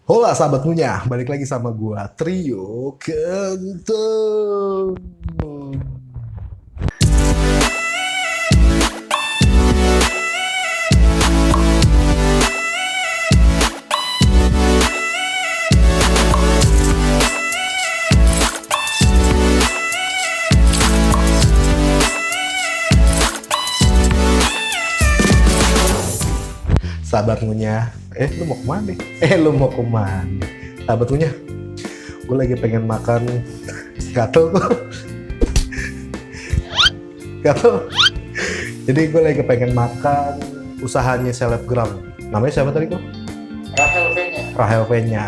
Hola sahabat Munya, balik lagi sama gua Trio Kentang. Sahabat Munya, lu mau kemana? Lu mau kemana? Sahabat Munya, gue lagi pengen makan gatel tuh. Gatel. Jadi gue lagi pengen makan usahanya selebgram. Namanya siapa tadi kok? Rahel V-nya. Rahel V-nya.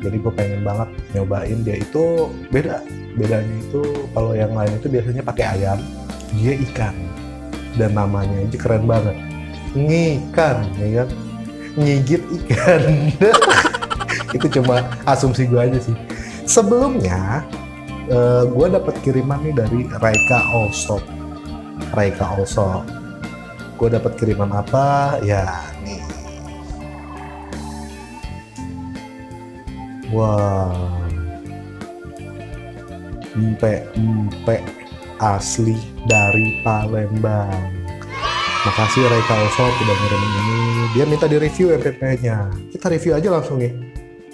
Jadi gue pengen banget nyobain, dia itu beda. Bedanya itu kalau yang lain itu biasanya pakai ayam, dia ikan. Dan namanya aja keren banget. Ngikan, ya kan? Ngigit ikan. Itu cuma asumsi gue aja sih. Sebelumnya gue dapat kiriman nih dari Raika Allshop. Raika Allshop. Gue dapat kiriman apa? Ya nih. Wah, empek asli dari Palembang. Makasih Raika Allshop udah ngirimin ini. Dia minta di review MPP-nya. Kita review aja langsung nih.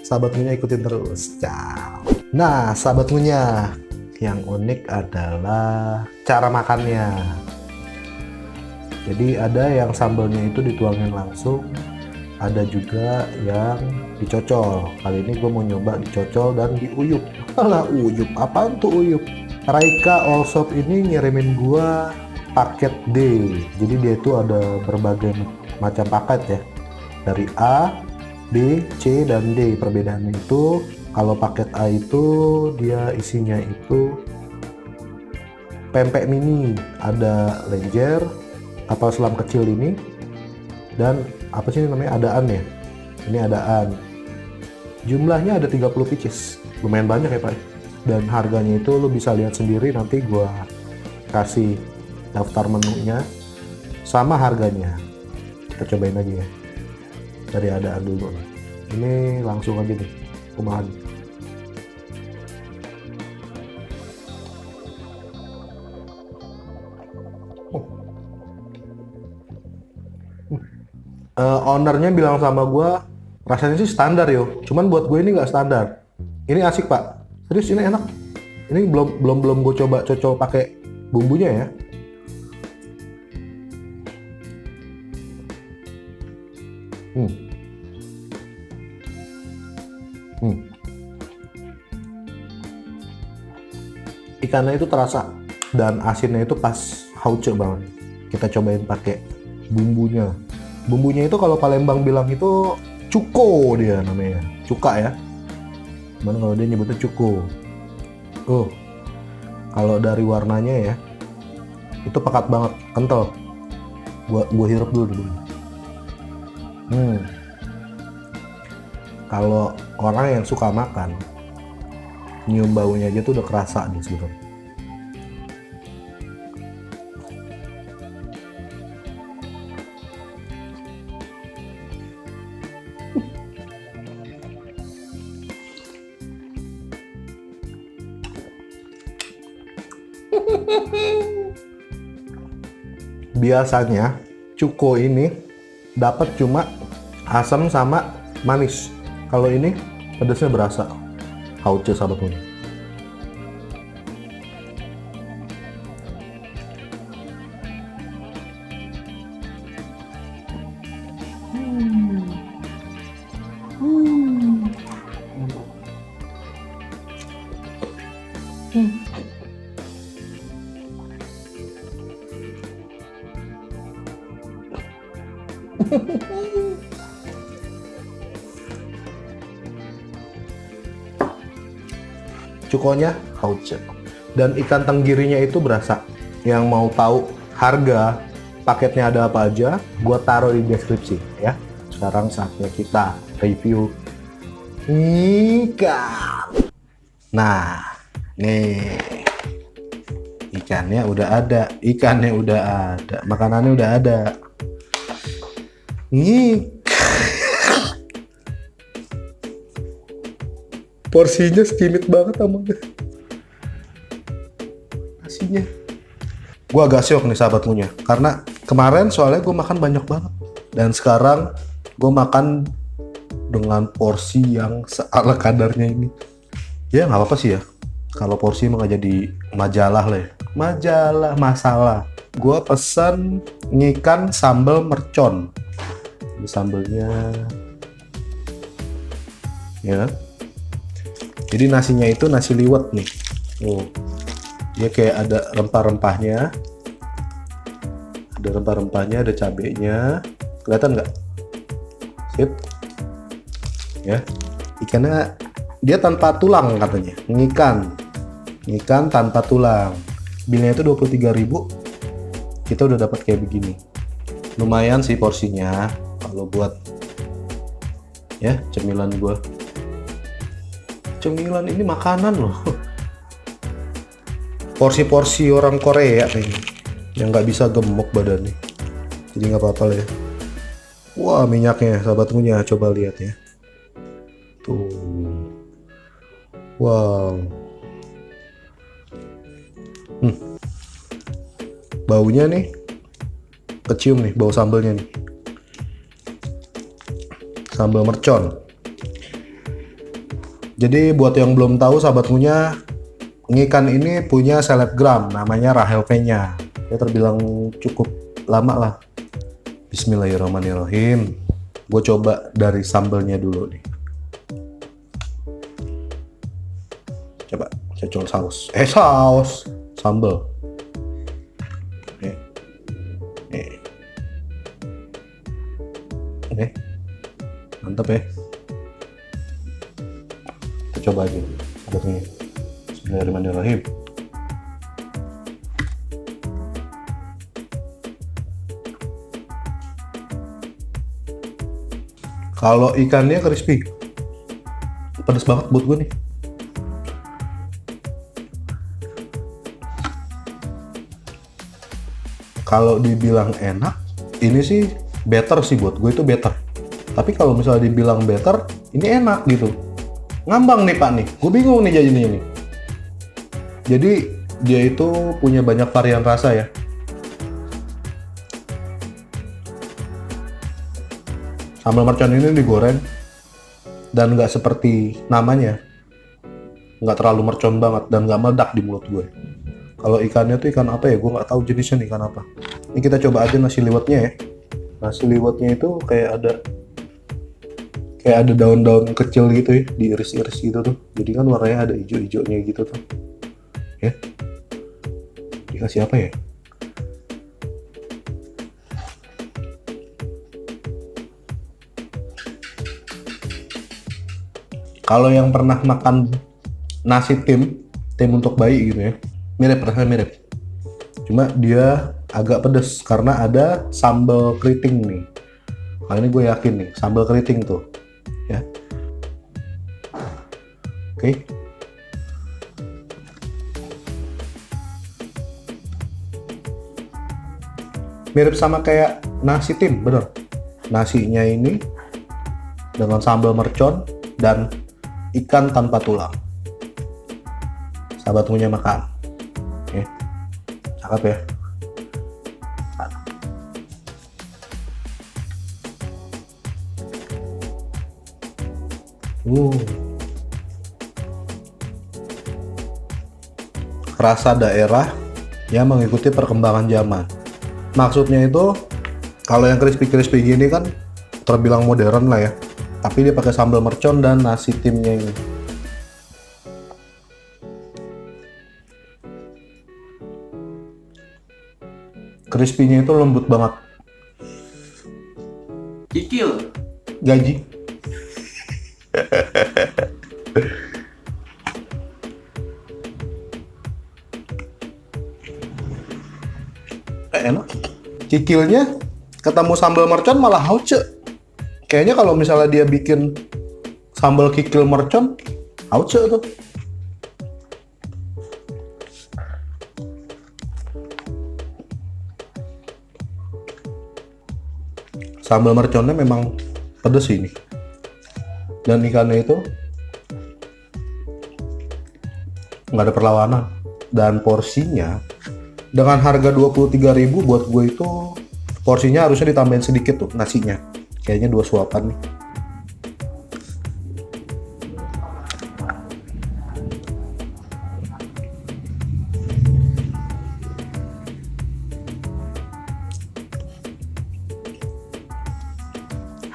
Sahabat Munya ikutin terus. Ciao. Nah, sahabat Munya, yang unik adalah cara makannya. Jadi ada yang sambalnya itu dituangin langsung, ada juga yang dicocol. Kali ini gue mau nyoba dicocol dan diuyup. Alah, uyup, apaan tuh uyup? Raika Allshop ini ngirimin gue paket D. Jadi dia itu ada berbagai macam paket ya. Dari A, B, C, dan D. Perbedaannya itu kalau paket A itu dia isinya itu pempek mini, ada lenjer, kapal selam kecil ini, dan apa sih ini namanya, adaan ya. Ini adaan. Jumlahnya ada 30 pieces. Lumayan banyak ya Pak. Dan harganya itu lo bisa lihat sendiri, nanti gua kasih daftar menunya sama harganya. Kita cobain aja ya dari adaan dulu. Ini langsung aja nih kumahan. Ownernya bilang sama gua rasanya sih standar yo, cuman buat gue ini nggak standar. Ini asik Pak, serius ini enak. Ini belum gue coba cocol pakai bumbunya ya. Ikannya itu terasa dan asinnya itu pas hauce banget. Kita cobain pakai bumbunya. Bumbunya itu kalau Palembang bilang itu cuko, dia namanya. Cuka ya. Cuman kalau dia nyebutnya cuko. Kalau dari warnanya ya, itu pekat banget, kental. Gua hirup dulu. Kalau orang yang suka makan, nyium baunya aja tuh udah kerasa nih sebetulnya. Biasanya cuko ini dapat cuma asam sama manis. Kalau ini pedasnya berasa. Hauce sahabat Munya. Cukonya hauce. Dan ikan tenggirinya itu berasa. Yang mau tahu harga paketnya ada apa aja, gua taruh di deskripsi ya. Sekarang saatnya kita review ikan. Nah, nih ikannya udah ada, makanannya udah ada. Nih Porsinya sedikit banget sama nasinya. Gue agak syok nih sahabat Ngunyah, karena kemarin soalnya gue makan banyak banget, dan sekarang gue makan dengan porsi yang seala kadarnya ini. Ya nggak apa-apa sih ya, kalau porsi emang nggak jadi majalah lah ya. Masalah. Gue pesan ikan sambal mercon. Ini sambelnya, ya kan? Jadi nasinya itu nasi liwet nih. Dia kayak ada rempah-rempahnya. Ada rempah-rempahnya, ada cabenya. Kelihatan nggak? Sip. Ya. Ikannya dia tanpa tulang katanya. Ikan tanpa tulang. Bilnya itu 23.000. Kita udah dapat kayak begini. Lumayan sih porsinya kalau buat ya cemilan gua. Cemilan ini makanan loh. Porsi-porsi orang Korea kayaknya, yang nggak bisa gemuk badannya. Jadi nggak apa-apa lah ya. Wah, minyaknya sahabat Ngunyah, coba lihat ya. Tuh. Wow. Baunya nih kecium nih, bau sambelnya nih. Sambal mercon. Jadi buat yang belum tahu sahabat Ngunyah, ikan ini punya selebgram namanya Rahel Fenya. Dia terbilang cukup lama lah. Bismillahirrahmanirrahim. Gue coba dari sambelnya dulu nih. Coba cocol saus. Saus. Sambel. Mantap ya. Kita coba aja. Bismillahirrahmanirrahim. Kalau ikannya crispy, pedes banget buat gue nih. Kalau dibilang enak, ini sih better sih buat gue, itu better. Tapi kalau misalnya dibilang better, ini enak gitu. Ngambang nih Pak nih, gue bingung nih jadinya nih. Jadi dia itu punya banyak varian rasa ya. Sambal mercon ini digoreng dan nggak seperti namanya, nggak terlalu mercon banget dan nggak meledak di mulut gue. Kalau ikannya tuh ikan apa ya, gue nggak tahu jenisnya ikan apa. Ini kita coba aja nasi liwetnya ya. Nasi liwetnya itu kayak ada daun-daun kecil gitu ya, diiris-iris gitu tuh. Jadi kan warnanya ada hijau-hijaunya gitu tuh. Ya. Dikasih apa ya? Kalau yang pernah makan nasi tim untuk bayi gitu ya, rasanya mirip. Cuma dia agak pedes karena ada sambal keriting nih. Kali ini gue yakin nih, sambal keriting tuh. Ya. Oke. Mirip sama kayak nasi tim, bener. Nasinya ini dengan sambal mercon dan ikan tanpa tulang. Sahabat Ngunyah makan. Oke. Cakep ya. Rasa daerah yang mengikuti perkembangan zaman. Maksudnya itu, kalau yang crispy-crispy gini kan terbilang modern lah ya. Tapi dia pakai sambal mercon dan nasi timnya ini. Crispy-nya itu lembut banget. Kikil. Gaji. Enak. Kikilnya ketemu sambal mercon malah hauce. Kayaknya kalau misalnya dia bikin sambal kikil mercon, hauce tuh. Sambal merconnya memang pedes ini. Dan ikannya itu nggak ada perlawanan. Dan porsinya dengan harga 23.000 buat gue itu porsinya harusnya ditambahin sedikit tuh nasinya. Kayaknya 2 suapan nih.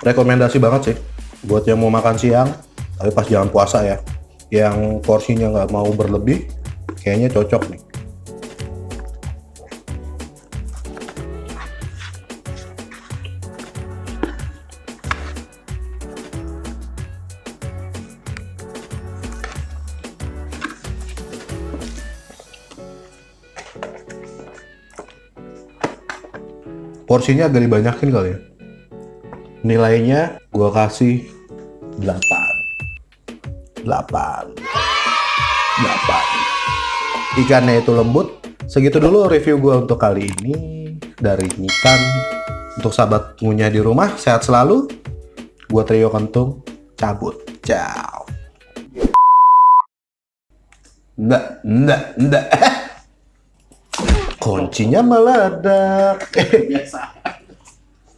Rekomendasi banget sih buat yang mau makan siang, tapi pas jangan puasa ya. Yang porsinya nggak mau berlebih, kayaknya cocok nih. Porsinya agak dibanyakin kali ya. Nilainya gua kasih 8. 8. Ikannya itu lembut. Segitu dulu review gua untuk kali ini dari Nikan. Untuk sahabat ngunyah di rumah, sehat selalu. Gua Trio Kentung, cabut. Ciao. Enggak. Kuncinya meledak. Biasa.